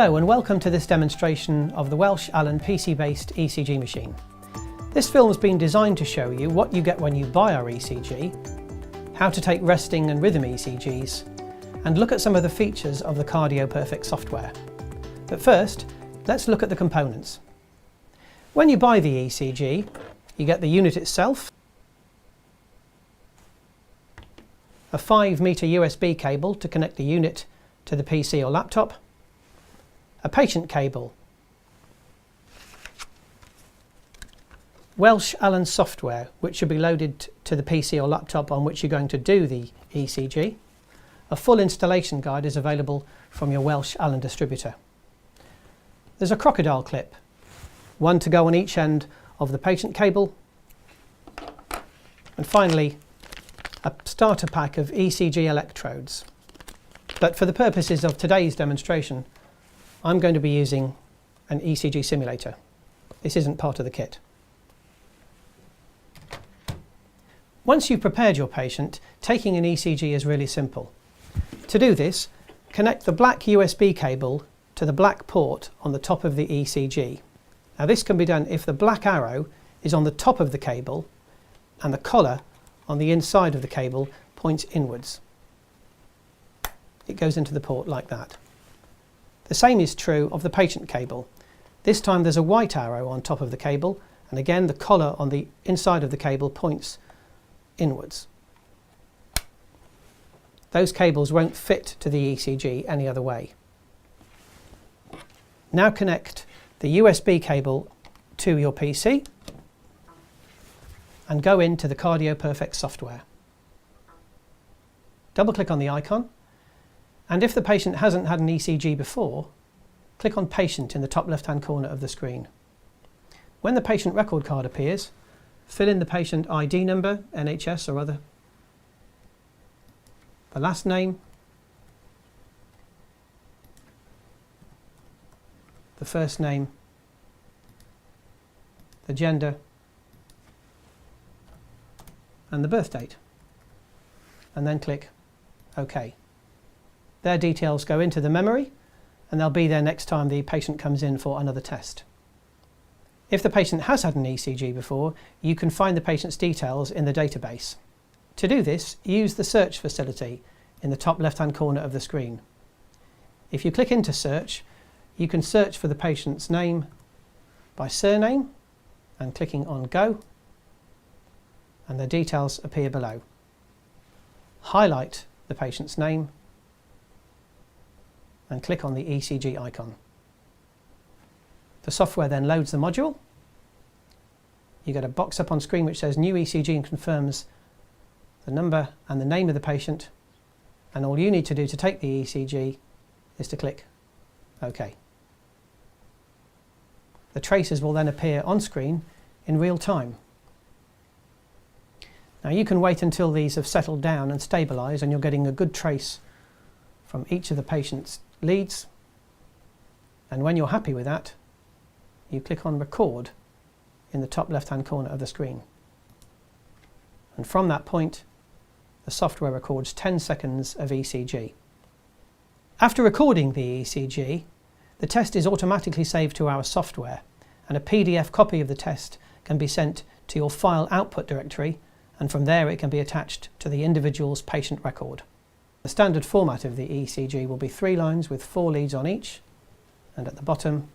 Hello and welcome to this demonstration of the Welch Allyn PC-based ECG machine. This film has been designed to show you what you get when you buy our ECG, how to take resting and rhythm ECGs, and look at some of the features of the CardioPerfect software. But first, let's look at the components. When you buy the ECG, you get the unit itself, a 5-metre USB cable to connect the unit to the PC or laptop, a patient cable, Welch Allyn software which should be loaded to the PC or laptop on which you're going to do the ECG. A full installation guide is available from your Welch Allyn distributor. There's a crocodile clip, one to go on each end of the patient cable, and finally a starter pack of ECG electrodes. But for the purposes of today's demonstration, I'm going to be using an ECG simulator. This isn't part of the kit. Once you've prepared your patient, taking an ECG is really simple. To do this, connect the black USB cable to the black port on the top of the ECG. Now this can be done if the black arrow is on the top of the cable and the collar on the inside of the cable points inwards. It goes into the port like that. The same is true of the patient cable. This time there's a white arrow on top of the cable, and again the collar on the inside of the cable points inwards. Those cables won't fit to the ECG any other way. Now connect the USB cable to your PC and go into the CardioPerfect software. Double click on the icon, and if the patient hasn't had an ECG before, click on Patient in the top left-hand corner of the screen. When the patient record card appears, fill in the patient ID number, NHS or other, the last name, the first name, the gender, and the birth date, and then click OK. Their details go into the memory and they'll be there next time the patient comes in for another test. If the patient has had an ECG before, you can find the patient's details in the database. To do this, use the search facility in the top left-hand corner of the screen. If you click into search, you can search for the patient's name by surname and clicking on Go, and the details appear below. Highlight the patient's name and click on the ECG icon. The software then loads the module. You get a box up on screen which says New ECG and confirms the number and the name of the patient, and all you need to do to take the ECG is to click OK. The traces will then appear on screen in real time. Now you can wait until these have settled down and stabilised and you're getting a good trace from each of the patient's leads, and when you're happy with that, you click on Record in the top left-hand corner of the screen. And from that point, the software records 10 seconds of ECG. After recording the ECG, the test is automatically saved to our software, and a PDF copy of the test can be sent to your file output directory, and from there it can be attached to the individual's patient record. The standard format of the ECG will be 3 lines with 4 leads on each, and at the bottom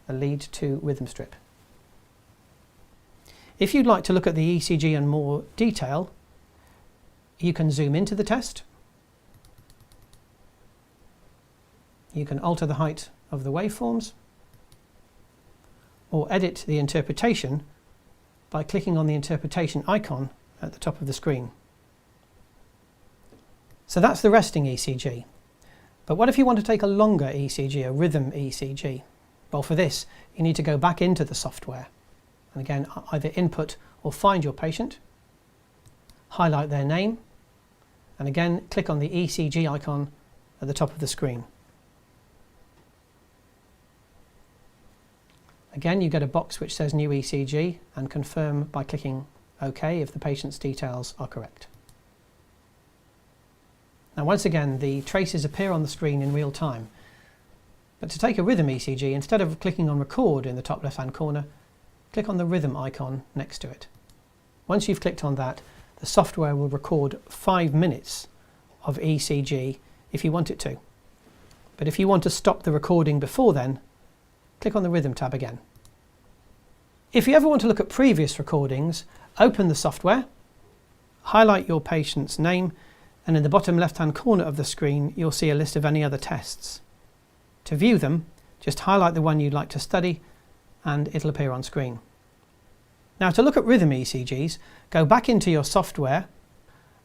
a lead to rhythm strip. If you'd like to look at the ECG in more detail, you can zoom into the test, you can alter the height of the waveforms, or edit the interpretation by clicking on the interpretation icon at the top of the screen. So that's the resting ECG. But what if you want to take a longer ECG, a rhythm ECG? Well, for this, you need to go back into the software. And again, either input or find your patient, highlight their name, and again, click on the ECG icon at the top of the screen. Again, you get a box which says New ECG and confirm by clicking OK if the patient's details are correct. Now once again, the traces appear on the screen in real time. But to take a rhythm ECG, instead of clicking on record in the top left hand corner, click on the rhythm icon next to it. Once you've clicked on that, the software will record 5 minutes of ECG if you want it to. But if you want to stop the recording before then, click on the Rhythm tab again. If you ever want to look at previous recordings, open the software, highlight your patient's name, and in the bottom left-hand corner of the screen, you'll see a list of any other tests. To view them, just highlight the one you'd like to study, and it'll appear on screen. Now, to look at rhythm ECGs, go back into your software,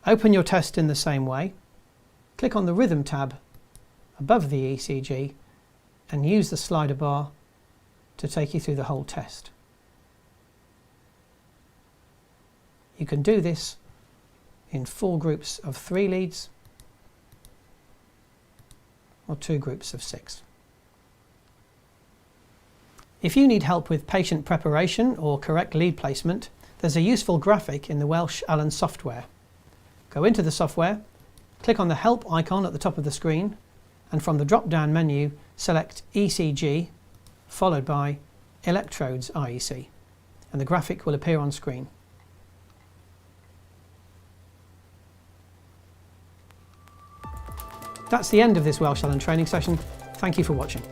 open your test in the same way, click on the Rhythm tab above the ECG, and use the slider bar to take you through the whole test. You can do this in 4 groups of 3 leads or 2 groups of 6. If you need help with patient preparation or correct lead placement, there's a useful graphic in the Welch Allyn software. Go into the software, click on the Help icon at the top of the screen, and from the drop-down menu, select ECG, followed by Electrodes IEC, and the graphic will appear on screen. That's the end of this Welch Allyn training session. Thank you for watching.